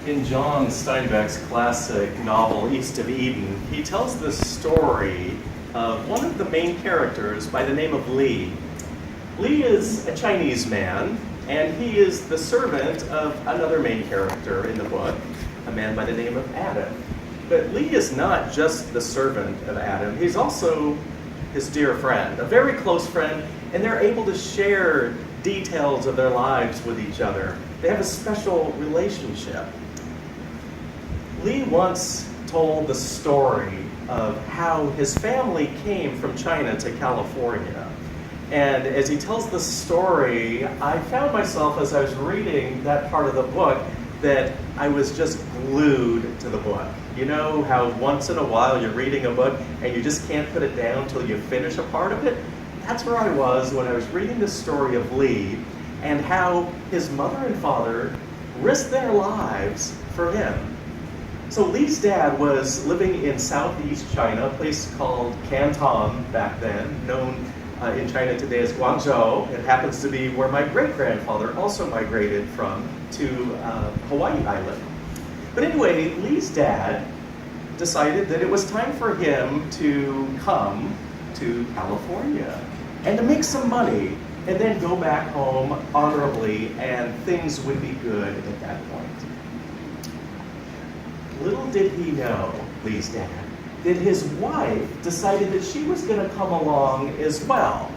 In John Steinbeck's classic novel, East of Eden, he tells the story of one of the main characters by the name of Li. Li is a Chinese man, and he is the servant of another main character in the book, a man by the name of Adam. But Li is not just the servant of Adam, he's also his dear friend, a very close friend, and they're able to share details of their lives with each other. They have a special relationship. Li once told the story of how his family came from China to California. And as he tells the story, I found myself, as I was reading that part of the book, that I was just glued to the book. You know how once in a while you're reading a book and you just can't put it down until you finish a part of it? That's where I was when I was reading the story of Li and how his mother and father risked their lives for him. So Li's dad was living in southeast China, a place called Canton back then, known in China today as Guangzhou. It happens to be where my great-grandfather also migrated from to Hawaii Island. But anyway, Li's dad decided that it was time for him to come to California and to make some money and then go back home honorably, and things would be good at that point. Little did he know, Li's dad, that his wife decided that she was going to come along as well.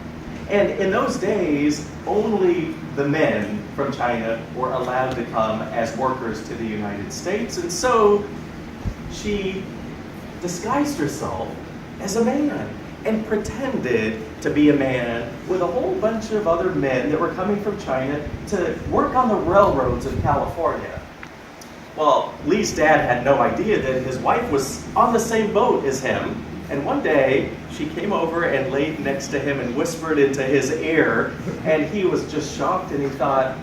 And in those days, only the men from China were allowed to come as workers to the United States. And so she disguised herself as a man and pretended to be a man with a whole bunch of other men that were coming from China to work on the railroads of California. Well, Li's dad had no idea that his wife was on the same boat as him. And one day, she came over and laid next to him and whispered into his ear, and he was just shocked, and he thought,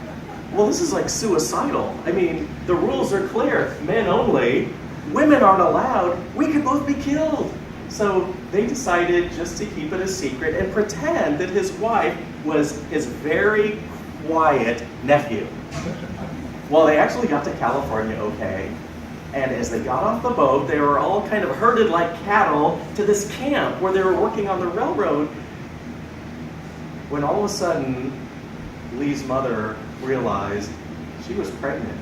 well, this is like suicidal. I mean, the rules are clear, men only, women aren't allowed, we could both be killed. So they decided just to keep it a secret and pretend that his wife was his very quiet nephew. Well, they actually got to California okay, and as they got off the boat, they were all kind of herded like cattle to this camp where they were working on the railroad, when all of a sudden, Li's mother realized she was pregnant.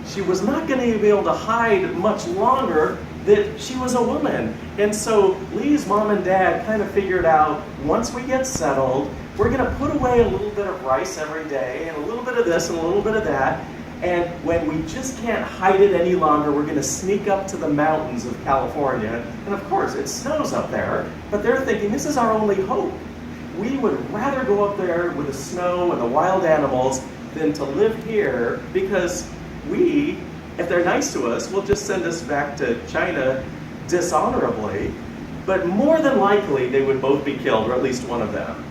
She was not going to be able to hide much longer that she was a woman. And so Li's mom and dad kind of figured out, once we get settled, we're going to put away a little bit of rice every day, and a little bit of this and a little bit of that. And when we just can't hide it any longer, we're going to sneak up to the mountains of California. And of course, it snows up there, but they're thinking, this is our only hope. We would rather go up there with the snow and the wild animals than to live here, because we, if they're nice to us, will just send us back to China dishonorably. But more than likely, they would both be killed, or at least one of them.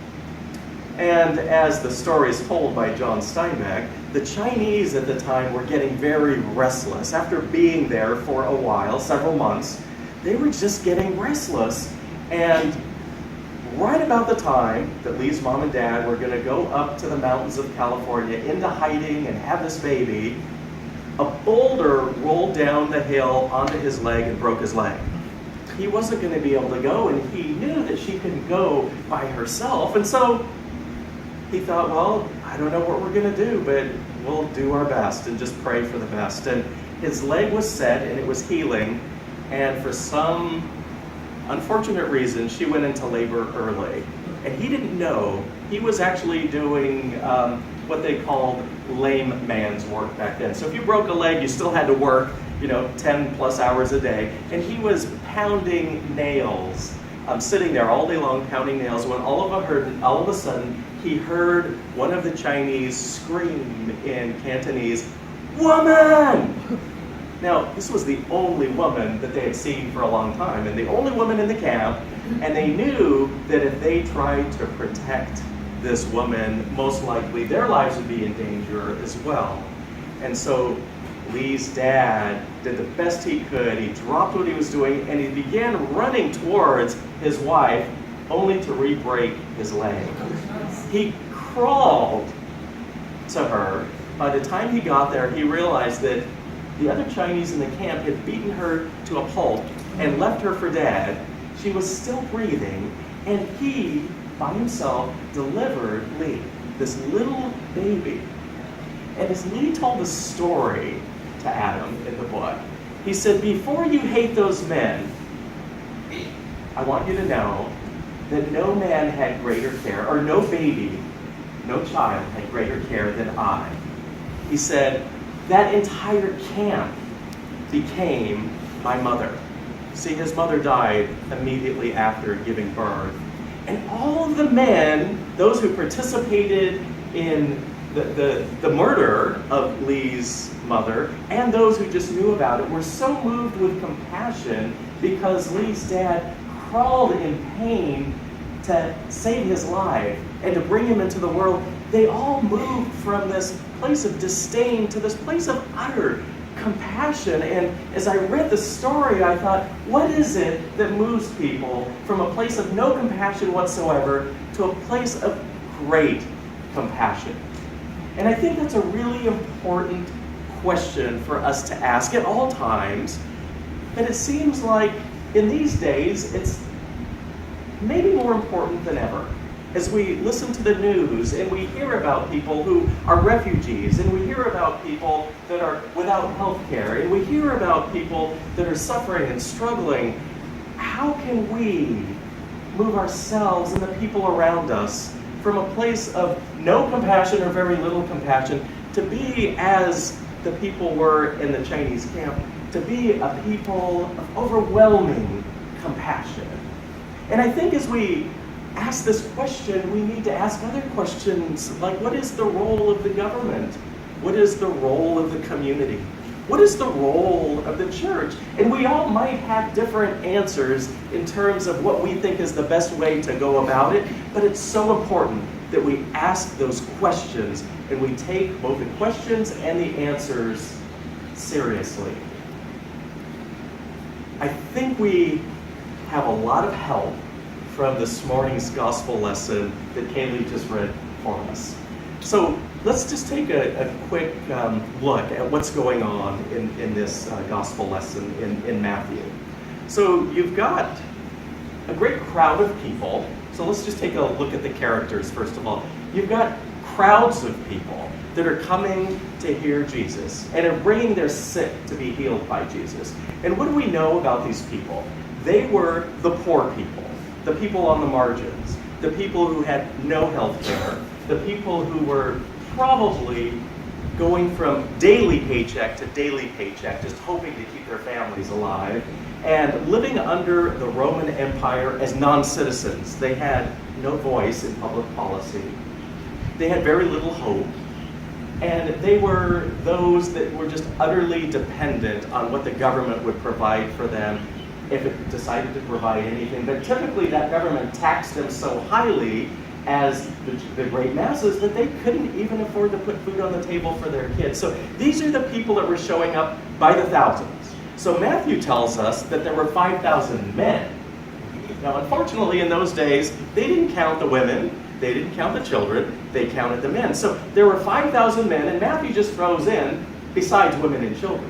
And as the story is told by John Steinbeck, the Chinese at the time were getting very restless. After being there for a while, several months, they were just getting restless. And right about the time that Li's mom and dad were going to go up to the mountains of California into hiding and have this baby, a boulder rolled down the hill onto his leg and broke his leg. He wasn't going to be able to go, and he knew that she couldn't go by herself. And so he thought, well, I don't know what we're going to do, but we'll do our best and just pray for the best. And his leg was set and it was healing, and for some unfortunate reason, she went into labor early. And he didn't know. He was actually doing what they called lame man's work back then. So if you broke a leg, you still had to work, 10 plus hours a day. And he was pounding nails, sitting there all day long pounding nails, when all of a sudden, he heard one of the Chinese scream in Cantonese, "Woman!" Now, this was the only woman that they had seen for a long time, and the only woman in the camp, and they knew that if they tried to protect this woman, most likely their lives would be in danger as well. And so Li's dad did the best he could. He dropped what he was doing, and he began running towards his wife, only to re-break his leg. He crawled to her. By the time he got there, he realized that the other Chinese in the camp had beaten her to a pulp and left her for dead, she was still breathing, and he, by himself, delivered Li, this little baby. And as Li told the story to Adam in the book, he said, before you hate those men, I want you to know that no man had greater care, or no baby, no child had greater care than I. He said, that entire camp became my mother. See, his mother died immediately after giving birth. And all of the men, those who participated in the murder of Li's mother, and those who just knew about it, were so moved with compassion because Li's dad crawled in pain to save his life and to bring him into the world. They all moved from this place of disdain to this place of utter compassion. And as I read the story, I thought, what is it that moves people from a place of no compassion whatsoever to a place of great compassion? And I think that's a really important question for us to ask at all times. And it seems like in these days, it's maybe more important than ever. As we listen to the news and we hear about people who are refugees, and we hear about people that are without health care, and we hear about people that are suffering and struggling, how can we move ourselves and the people around us from a place of no compassion or very little compassion to be as the people were in the Chinese camp, to be a people of overwhelming compassion? And I think as we ask this question, we need to ask other questions like, what is the role of the government? What is the role of the community? What is the role of the church? And we all might have different answers in terms of what we think is the best way to go about it, but it's so important that we ask those questions and we take both the questions and the answers seriously. I think we have a lot of help from this morning's gospel lesson that Kaylee just read for us. So let's just take a quick look at what's going on in this gospel lesson in Matthew. So you've got a great crowd of people. So let's just take a look at the characters first of all. You've got crowds of people that are coming to hear Jesus and are bringing their sick to be healed by Jesus. And what do we know about these people? They were the poor people, the people on the margins, the people who had no health care, the people who were probably going from daily paycheck to daily paycheck, just hoping to keep their families alive, and living under the Roman Empire as non-citizens. They had no voice in public policy. They had very little hope. And they were those that were just utterly dependent on what the government would provide for them, if it decided to provide anything. But typically that government taxed them so highly as the great masses that they couldn't even afford to put food on the table for their kids. So these are the people that were showing up by the thousands. So Matthew tells us that there were 5,000 men. Now unfortunately in those days, they didn't count the women, they didn't count the children, they counted the men. So there were 5,000 men, and Matthew just throws in, besides women and children.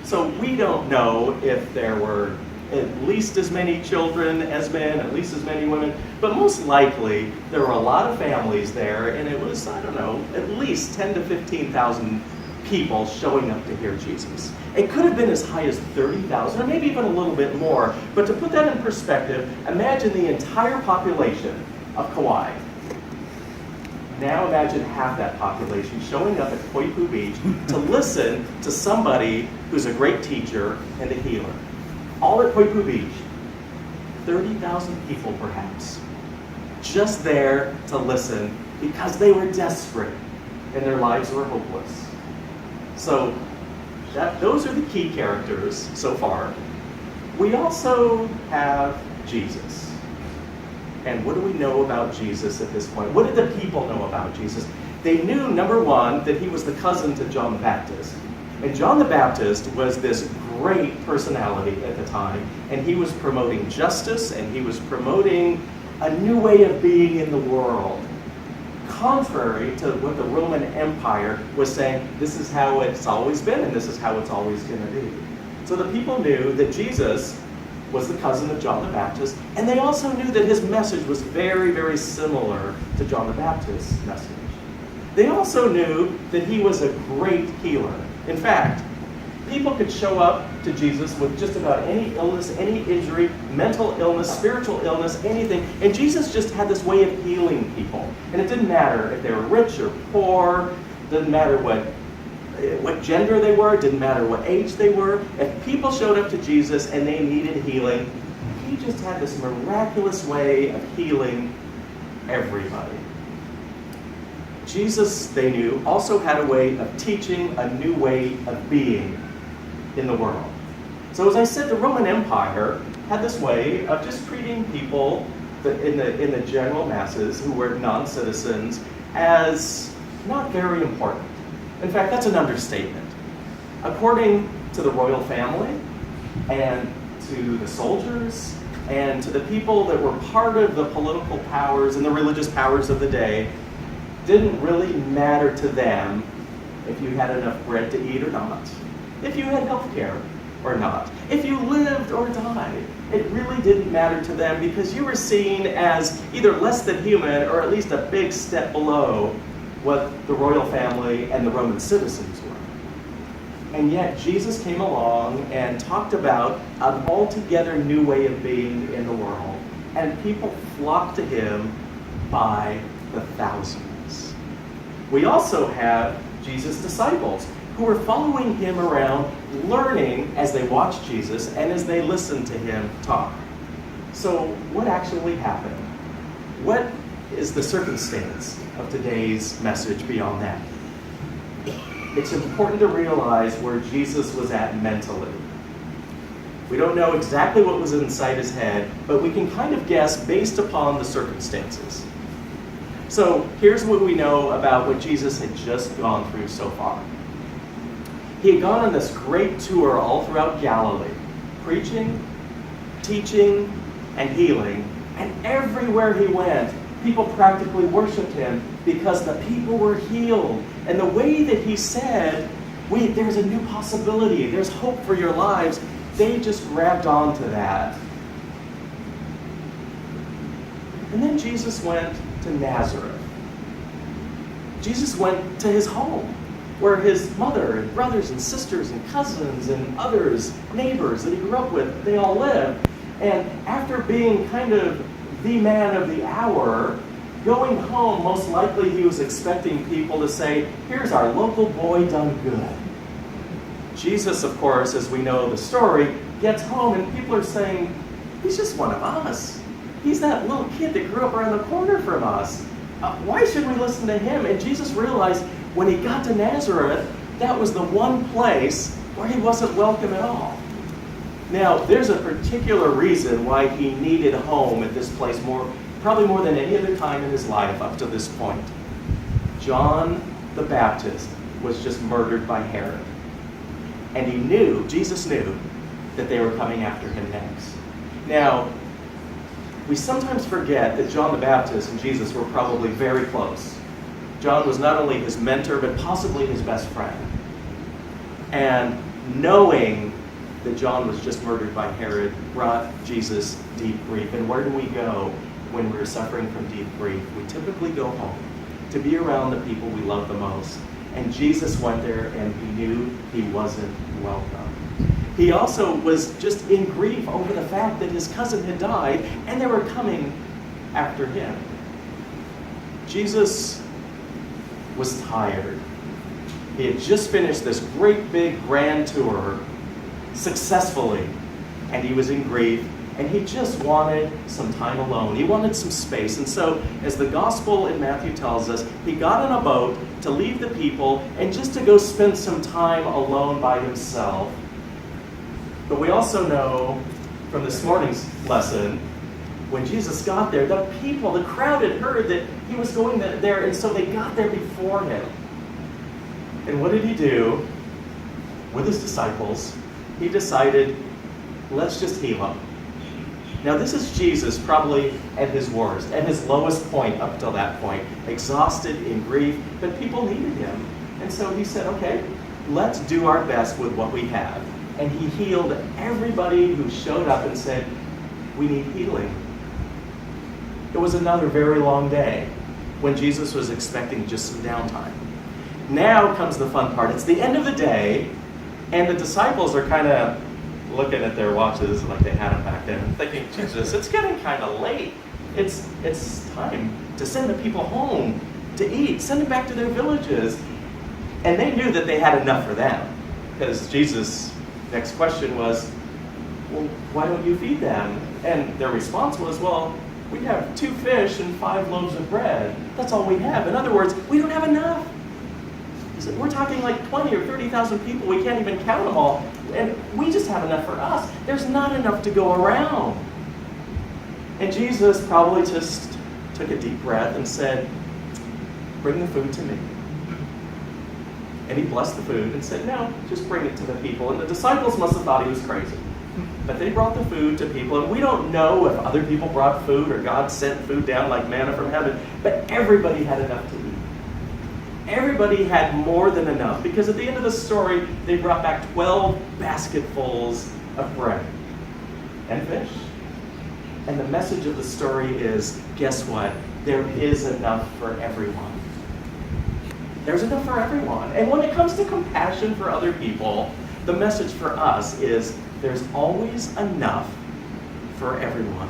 So we don't know if there were at least as many children as men, at least as many women, but most likely there were a lot of families there, and it was, I don't know, at least 10 to 15,000 people showing up to hear Jesus. It could have been as high as 30,000, or maybe even a little bit more, but to put that in perspective, imagine the entire population of Kauai. Now imagine half that population showing up at Koipu Beach to listen to somebody who's a great teacher and a healer. All at Koipu Beach, 30,000 people perhaps, just there to listen because they were desperate and their lives were hopeless. So those are the key characters so far. We also have Jesus. And what do we know about Jesus at this point? What did the people know about Jesus? They knew, number one, that he was the cousin to John the Baptist. And John the Baptist was this great personality at the time, and he was promoting justice, and he was promoting a new way of being in the world. contrary to what the Roman Empire was saying. This is how it's always been, and this is how it's always going to be. So the people knew that Jesus was the cousin of John the Baptist, and they also knew that his message was very, very similar to John the Baptist's message. They also knew that he was a great healer. In fact, people could show up to Jesus with just about any illness, any injury, mental illness, spiritual illness, anything, and Jesus just had this way of healing people. And it didn't matter if they were rich or poor, didn't matter what gender they were, didn't matter what age they were. If people showed up to Jesus and they needed healing, he just had this miraculous way of healing everybody. Jesus, they knew, also had a way of teaching a new way of being in the world. So as I said, the Roman Empire had this way of just treating people in the general masses who were non-citizens as not very important. In fact, that's an understatement. According to the royal family and to the soldiers and to the people that were part of the political powers and the religious powers of the day, didn't really matter to them if you had enough bread to eat or not, if you had health care or not, if you lived or died. It really didn't matter to them because you were seen as either less than human or at least a big step below what the royal family and the Roman citizens were. And yet Jesus came along and talked about an altogether new way of being in the world, and people flocked to him by the thousands. We also have Jesus' disciples who were following him around, learning as they watched Jesus and as they listened to him talk. So what actually happened? What is the circumstance of today's message beyond that? It's important to realize where Jesus was at mentally. We don't know exactly what was inside his head, but we can kind of guess based upon the circumstances. So here's what we know about what Jesus had just gone through so far. He had gone on this great tour all throughout Galilee, preaching, teaching, and healing, and everywhere he went, people practically worshiped him because the people were healed. And the way that he said, there's a new possibility, there's hope for your lives, they just grabbed onto that. And then Jesus went to Nazareth. Jesus went to his home, where his mother and brothers and sisters and cousins and others, neighbors that he grew up with, they all lived. And after being kind of the man of the hour, going home, most likely he was expecting people to say, here's our local boy done good. Jesus, of course, as we know the story, gets home and people are saying, he's just one of us. He's that little kid that grew up around the corner from us. Why should we listen to him? And Jesus realized when he got to Nazareth, that was the one place where he wasn't welcome at all. Now, there's a particular reason why he needed a home at this place probably more than any other time in his life up to this point. John the Baptist was just murdered by Herod. And Jesus knew that they were coming after him next. Now, we sometimes forget that John the Baptist and Jesus were probably very close. John was not only his mentor, but possibly his best friend. And knowing that John was just murdered by Herod brought Jesus deep grief. And where do we go when we're suffering from deep grief? We typically go home to be around the people we love the most. And Jesus went there and he knew he wasn't welcome. He also was just in grief over the fact that his cousin had died and they were coming after him. Jesus was tired. He had just finished this great big grand tour successfully, and he was in grief, and he just wanted some time alone. He wanted some space. And so, as the gospel in Matthew tells us, he got on a boat to leave the people and just to go spend some time alone by himself. But we also know from this morning's lesson, when Jesus got there, the people, the crowd had heard that he was going there, and so they got there before him. And what did he do? With his disciples, he decided, let's just heal him. Now this is Jesus probably at his worst, at his lowest point up till that point, exhausted, in grief, but people needed him. And so he said, okay, let's do our best with what we have. And he healed everybody who showed up and said, we need healing. It was another very long day when Jesus was expecting just some downtime. Now comes the fun part. It's the end of the day, and the disciples are kind of looking at their watches like they had them back then, and thinking, Jesus, it's getting kind of late. It's time to send the people home to eat, send them back to their villages. And they knew that they had enough for them, because Jesus' next question was, well, why don't you feed them? And their response was, well, we have 2 fish and 5 loaves of bread. That's all we have. In other words, we don't have enough. He said, we're talking like 20 or 30,000 people. We can't even count them all. And we just have enough for us. There's not enough to go around. And Jesus probably just took a deep breath and said, bring the food to me. And he blessed the food and said, no, just bring it to the people. And the disciples must have thought he was crazy. But they brought the food to people, and we don't know if other people brought food or God sent food down like manna from heaven, but everybody had enough to eat. Everybody had more than enough, because at the end of the story, they brought back 12 basketfuls of bread and fish. And the message of the story is, guess what? There is enough for everyone. There's enough for everyone. And when it comes to compassion for other people, the message for us is there's always enough for everyone.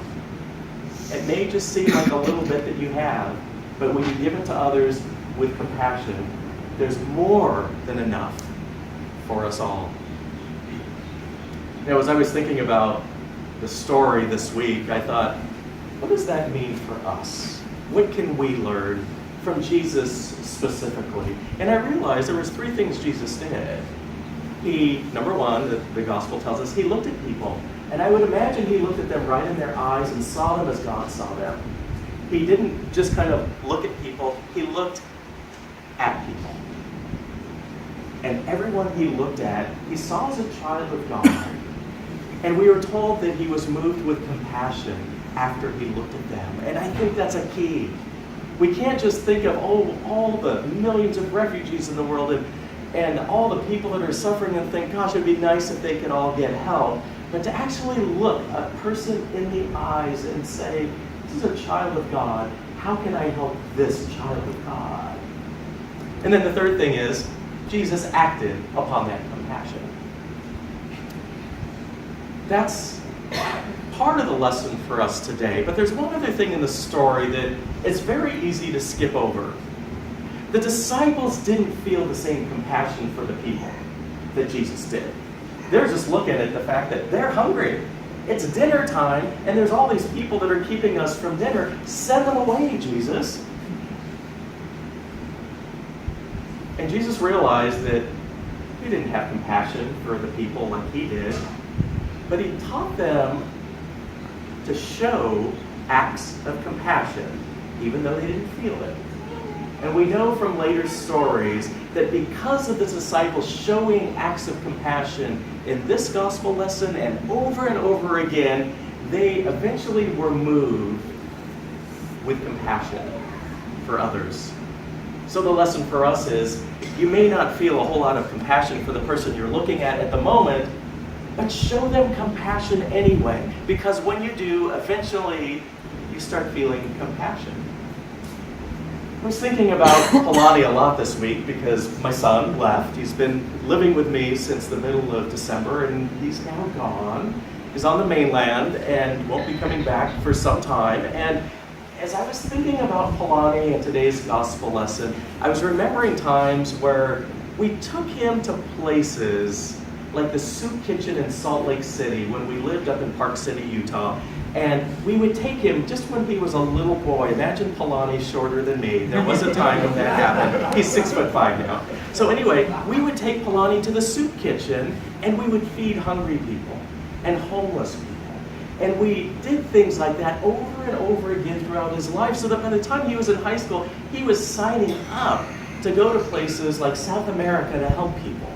It may just seem like a little bit that you have, but when you give it to others with compassion, there's more than enough for us all. You know, as I was thinking about the story this week, I thought, what does that mean for us? What can we learn from Jesus specifically? And I realized there was 3 things Jesus did. He, number one, the gospel tells us, he looked at people. And I would imagine he looked at them right in their eyes and saw them as God saw them. He didn't just kind of look at people, he looked at people. And everyone he looked at, he saw as a child of God. And we are told that he was moved with compassion after he looked at them. And I think that's a key. We can't just think of, all the millions of refugees in the world and all the people that are suffering and think, gosh, it'd be nice if they could all get help. But to actually look a person in the eyes and say, this is a child of God. How can I help this child of God? And then the third thing is, Jesus acted upon that compassion. That's part of the lesson for us today. But there's one other thing in the story that it's very easy to skip over. The disciples didn't feel the same compassion for the people that Jesus did. They're just looking at the fact that they're hungry. It's dinner time, and there's all these people that are keeping us from dinner. Send them away, Jesus. And Jesus realized that he didn't have compassion for the people like he did, but he taught them to show acts of compassion, even though they didn't feel it. And we know from later stories that because of the disciples showing acts of compassion in this gospel lesson and over again, they eventually were moved with compassion for others. So the lesson for us is, you may not feel a whole lot of compassion for the person you're looking at the moment, but show them compassion anyway, because when you do, eventually you start feeling compassion. I was thinking about Kalani a lot this week because my son left. He's been living with me since the middle of December, and he's now gone. He's on the mainland and won't be coming back for some time. And as I was thinking about Kalani and today's gospel lesson, I was remembering times where we took him to places like the soup kitchen in Salt Lake City when we lived up in Park City, Utah. And we would take him just when he was a little boy. Imagine Polani shorter than me. There was a time when that happened. He's 6'5" now. So anyway, we would take Polani to the soup kitchen and we would feed hungry people and homeless people. And we did things like that over and over again throughout his life, so that by the time he was in high school, he was signing up to go to places like South America to help people.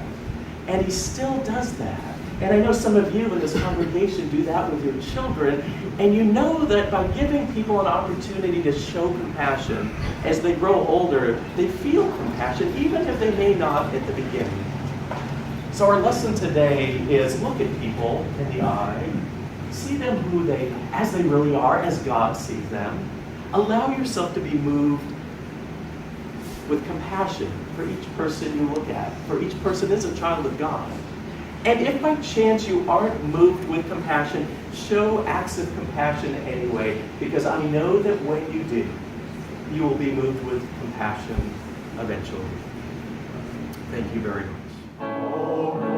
And he still does that. And I know some of you in this congregation do that with your children, and you know that by giving people an opportunity to show compassion, as they grow older, they feel compassion, even if they may not at the beginning. So our lesson today is look at people in the eye, see them as they really are, as God sees them. Allow yourself to be moved with compassion for each person you look at, for each person is a child of God. And if by chance you aren't moved with compassion, show acts of compassion anyway, because I know that when you do, you will be moved with compassion eventually. Thank you very much.